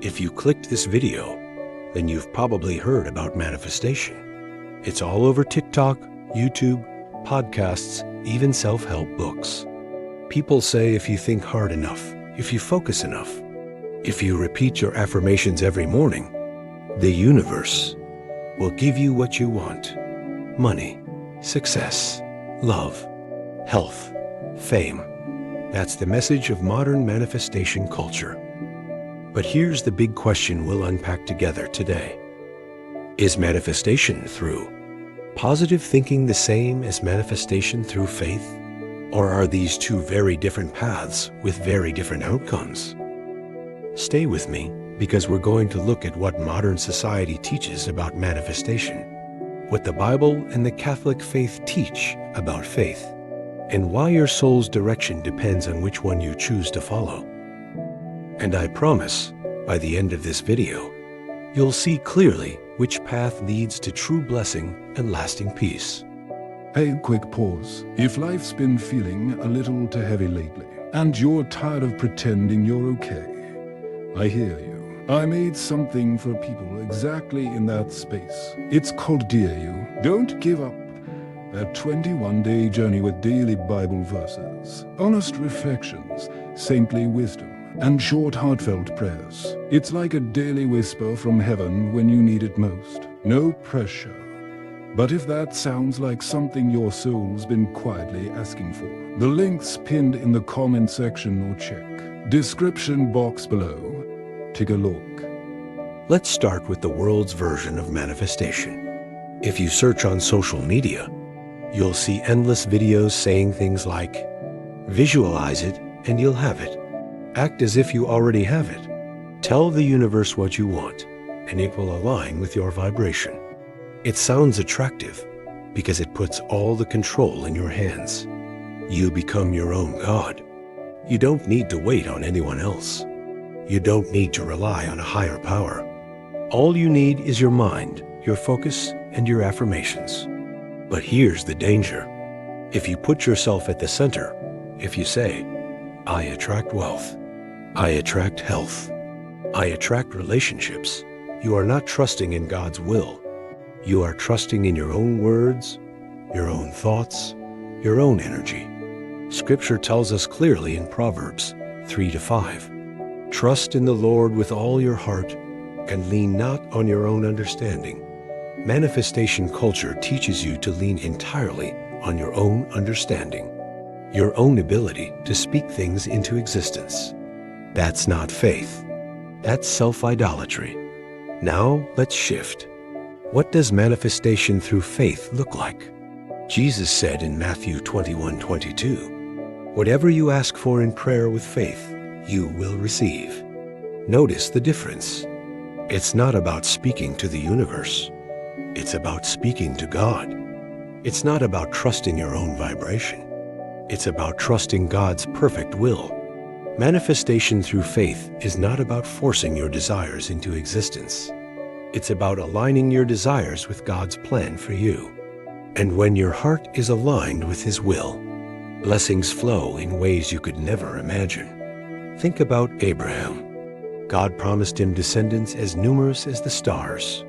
If you clicked this video, then you've probably heard about manifestation. It's all over TikTok, YouTube, podcasts, even self-help books. People say if you think hard enough, if you focus enough, if you repeat your affirmations every morning, the universe will give you what you want. Money, success, love, health, fame. That's the message of modern manifestation culture. But here's the big question we'll unpack together today. Is manifestation through positive thinking the same as manifestation through faith? Or are these two very different paths with very different outcomes? Stay with me, because we're going to look at what modern society teaches about manifestation, what the Bible and the Catholic faith teach about faith, and why your soul's direction depends on which one you choose to follow. And I promise, by the end of this video, you'll see clearly which path leads to true blessing and lasting peace. A quick pause. If life's been feeling a little too heavy lately, and you're tired of pretending you're okay, I hear you. I made something for people exactly in that space. It's called Dear You. Don't give up. A 21-day journey with daily Bible verses, honest reflections, saintly wisdom, and short heartfelt prayers. It's like a daily whisper from heaven when you need it most. No pressure. But if that sounds like something your soul's been quietly asking for, the link's pinned in the comment section or check description box below. Take a look. Let's start with the world's version of manifestation. If you search on social media, you'll see endless videos saying things like, visualize it and you'll have it. Act as if you already have it. Tell the universe what you want, and it will align with your vibration. It sounds attractive because it puts all the control in your hands. You become your own God. You don't need to wait on anyone else. You don't need to rely on a higher power. All you need is your mind, your focus, and your affirmations. But here's the danger. If you put yourself at the center, if you say, I attract wealth, I attract health, I attract relationships, you are not trusting in God's will. You are trusting in your own words, your own thoughts, your own energy. Scripture tells us clearly in Proverbs 3-5, trust in the Lord with all your heart and lean not on your own understanding. Manifestation culture teaches you to lean entirely on your own understanding, your own ability to speak things into existence. That's not faith. That's self-idolatry. Now let's shift. What does manifestation through faith look like? Jesus said in Matthew 21:22, whatever you ask for in prayer with faith, you will receive. Notice the difference. It's not about speaking to the universe. It's about speaking to God. It's not about trusting your own vibration. It's about trusting God's perfect will. Manifestation through faith is not about forcing your desires into existence. It's about aligning your desires with God's plan for you. And when your heart is aligned with His will, blessings flow in ways you could never imagine. Think about Abraham. God promised him descendants as numerous as the stars.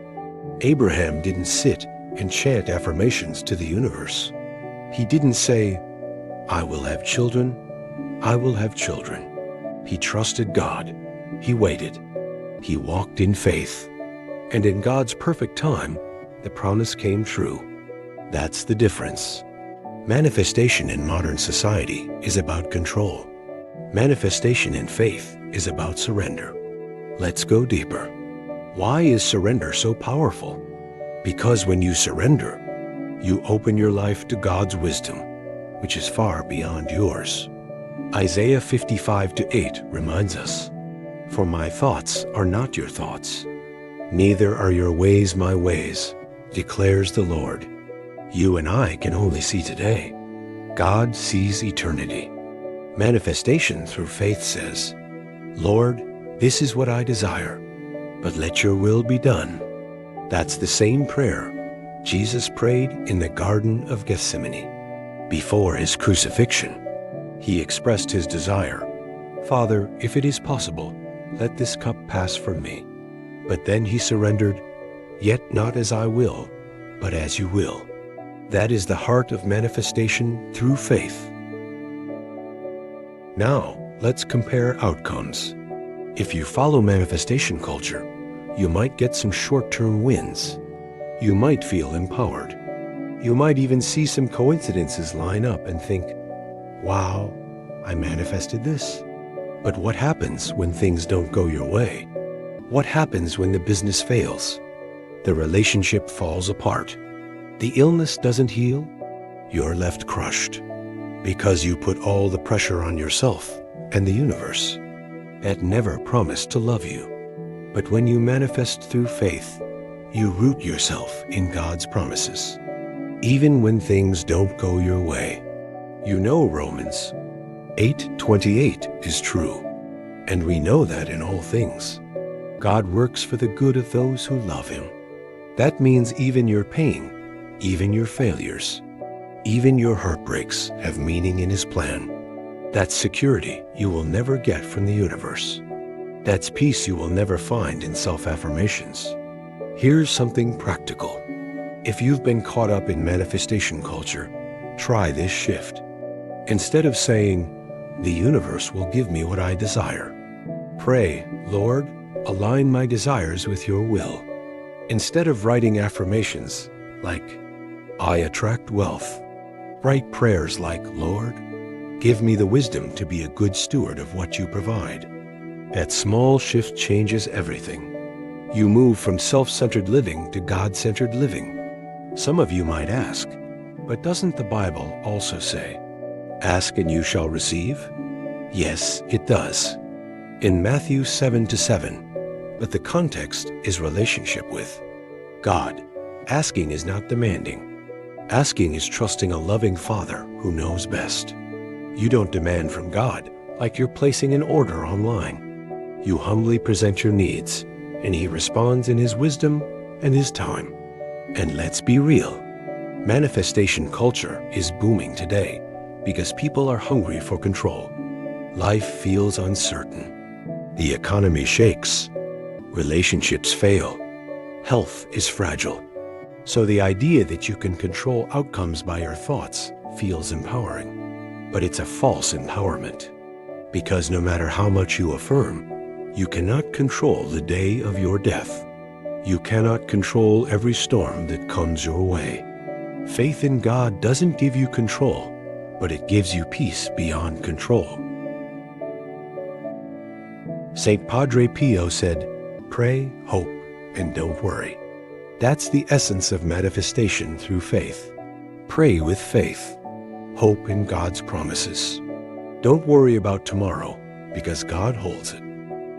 Abraham didn't sit and chant affirmations to the universe. He didn't say, I will have children, I will have children. He trusted God. He waited. He walked in faith. And in God's perfect time, the promise came true. That's the difference. Manifestation in modern society is about control. Manifestation in faith is about surrender. Let's go deeper. Why is surrender so powerful? Because when you surrender, you open your life to God's wisdom, which is far beyond yours. Isaiah 55:8 reminds us, for my thoughts are not your thoughts, neither are your ways my ways, declares the Lord. You and I can only see today. God sees eternity. Manifestation through faith says, Lord, this is what I desire, but let your will be done. That's the same prayer Jesus prayed in the Garden of Gethsemane. Before his crucifixion, he expressed his desire, Father, if it is possible, let this cup pass from me." But then he surrendered, "Yet not as I will, but as you will." That is the heart of manifestation through faith. Now, let's compare outcomes. If you follow manifestation culture, you might get some short-term wins. You might feel empowered. You might even see some coincidences line up and think, "Wow, I manifested this." But what happens when things don't go your way? What happens when the business fails? The relationship falls apart. The illness doesn't heal? You're left crushed because you put all the pressure on yourself and the universe. That never promised to love you. But when you manifest through faith, you root yourself in God's promises. Even when things don't go your way. You know Romans 8:28 is true, and we know that in all things, God works for the good of those who love Him. That means even your pain, even your failures, even your heartbreaks have meaning in His plan. That's security you will never get from the universe. That's peace you will never find in self-affirmations. Here's something practical. If you've been caught up in manifestation culture, try this shift. Instead of saying, "The universe will give me what I desire," pray, "Lord, align my desires with your will." Instead of writing affirmations like, "I attract wealth," write prayers like, "Lord, give me the wisdom to be a good steward of what you provide." That small shift changes everything. You move from self-centered living to God-centered living. Some of you might ask, but doesn't the Bible also say, "Ask and you shall receive"? Yes, it does. In Matthew 7:7, but the context is relationship with God. Asking is not demanding. Asking is trusting a loving Father who knows best. You don't demand from God like you're placing an order online. You humbly present your needs, and He responds in His wisdom and His time. And let's be real, manifestation culture is booming today because people are hungry for control. Life feels uncertain. The economy shakes. Relationships fail. Health is fragile. So the idea that you can control outcomes by your thoughts feels empowering. But it's a false empowerment. Because no matter how much you affirm, you cannot control the day of your death. You cannot control every storm that comes your way. Faith in God doesn't give you control, but it gives you peace beyond control. St. Padre Pio said, "Pray, hope, and don't worry." That's the essence of manifestation through faith. Pray with faith. Hope in God's promises. Don't worry about tomorrow, because God holds it.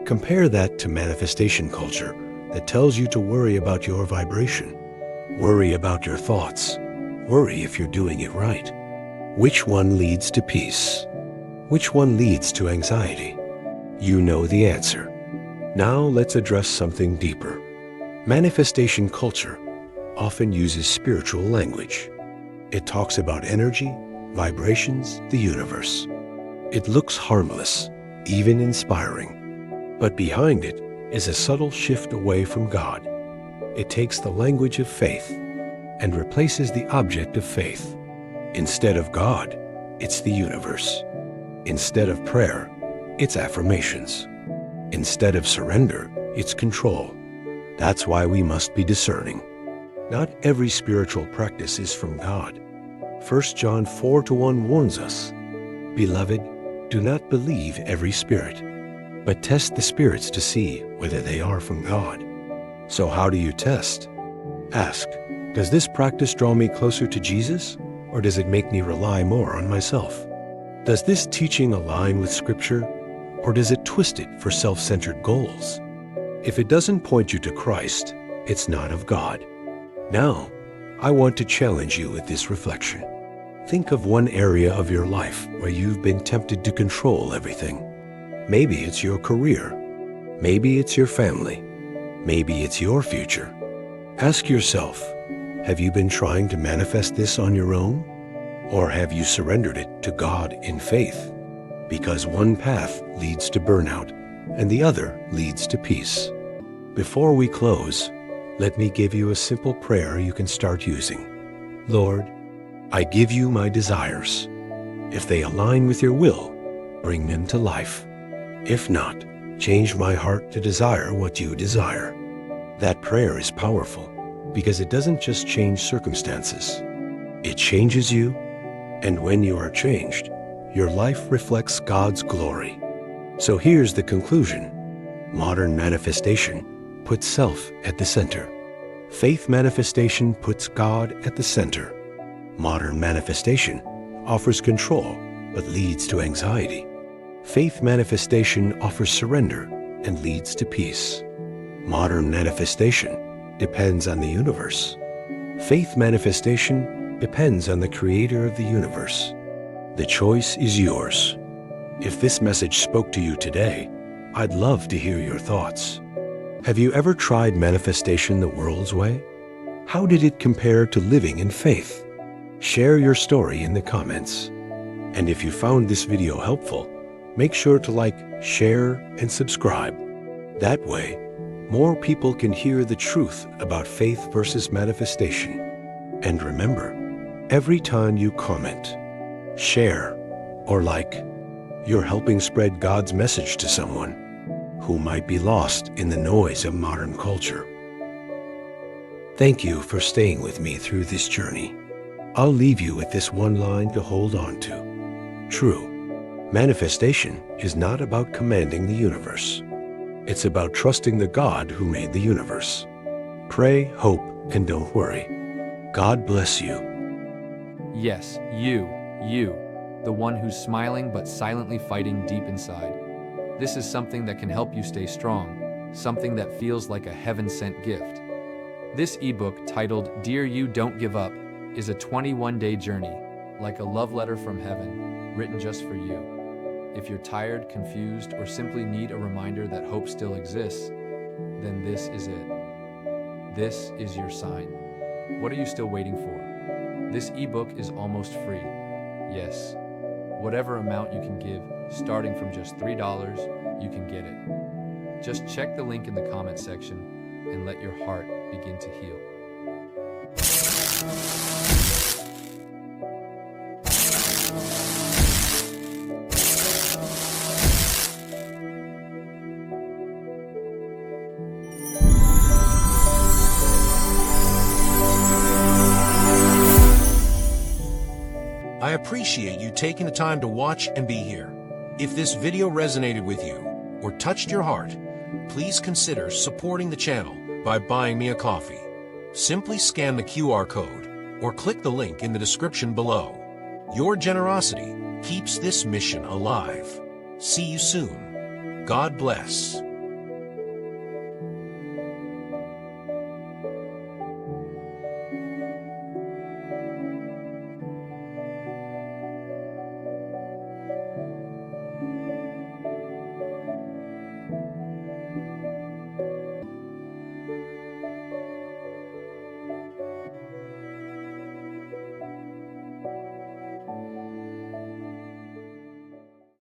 Compare that to manifestation culture that tells you to worry about your vibration. Worry about your thoughts. Worry if you're doing it right. Which one leads to peace? Which one leads to anxiety? You know the answer. Now let's address something deeper. Manifestation culture often uses spiritual language. It talks about energy, vibrations, the universe. It looks harmless, even inspiring. But behind it is a subtle shift away from God. It takes the language of faith and replaces the object of faith. Instead of God, it's the universe. Instead of prayer, it's affirmations. Instead of surrender, it's control. That's why we must be discerning. Not every spiritual practice is from God. 1 John 4:1 warns us, "Beloved, do not believe every spirit, but test the spirits to see whether they are from God." So how do you test? Ask, does this practice draw me closer to Jesus, or does it make me rely more on myself? Does this teaching align with Scripture, or does it twist it for self-centered goals? If it doesn't point you to Christ, it's not of God. Now, I want to challenge you with this reflection. Think of one area of your life where you've been tempted to control everything. Maybe it's your career. Maybe it's your family. Maybe it's your future. Ask yourself, have you been trying to manifest this on your own? Or have you surrendered it to God in faith? Because one path leads to burnout and the other leads to peace. Before we close, let me give you a simple prayer you can start using. Lord, I give you my desires. If they align with your will, bring them to life. If not, change my heart to desire what you desire. That prayer is powerful because it doesn't just change circumstances. It changes you, and when you are changed, your life reflects God's glory. So here's the conclusion. Modern manifestation puts self at the center. Faith manifestation puts God at the center. Modern manifestation offers control but leads to anxiety. Faith manifestation offers surrender and leads to peace. Modern manifestation depends on the universe. Faith manifestation depends on the creator of the universe. The choice is yours. If this message spoke to you today, I'd love to hear your thoughts. Have you ever tried manifestation the world's way? How did it compare to living in faith? Share your story in the comments. And if you found this video helpful, make sure to like, share, and subscribe. That way, more people can hear the truth about faith versus manifestation. And remember, every time you comment, share, or like, you're helping spread God's message to someone who might be lost in the noise of modern culture. Thank you for staying with me through this journey. I'll leave you with this one line to hold on to. True, manifestation is not about commanding the universe. It's about trusting the God who made the universe. Pray, hope, and don't worry. God bless you. Yes, you, the one who's smiling but silently fighting deep inside. This is something that can help you stay strong, something that feels like a heaven-sent gift. This ebook, titled Dear You Don't Give Up, is a 21-day journey, like a love letter from heaven, written just for you. If you're tired, confused, or simply need a reminder that hope still exists, then this is it. This is your sign. What are you still waiting for? This ebook is almost free. Yes, whatever amount you can give, starting from just $3, you can get it. Just check the link in the comment section and let your heart begin to heal. I appreciate you taking the time to watch and be here. If this video resonated with you or touched your heart, please consider supporting the channel by buying me a coffee. Simply scan the QR code or click the link in the description below. Your generosity keeps this mission alive. See you soon. God bless.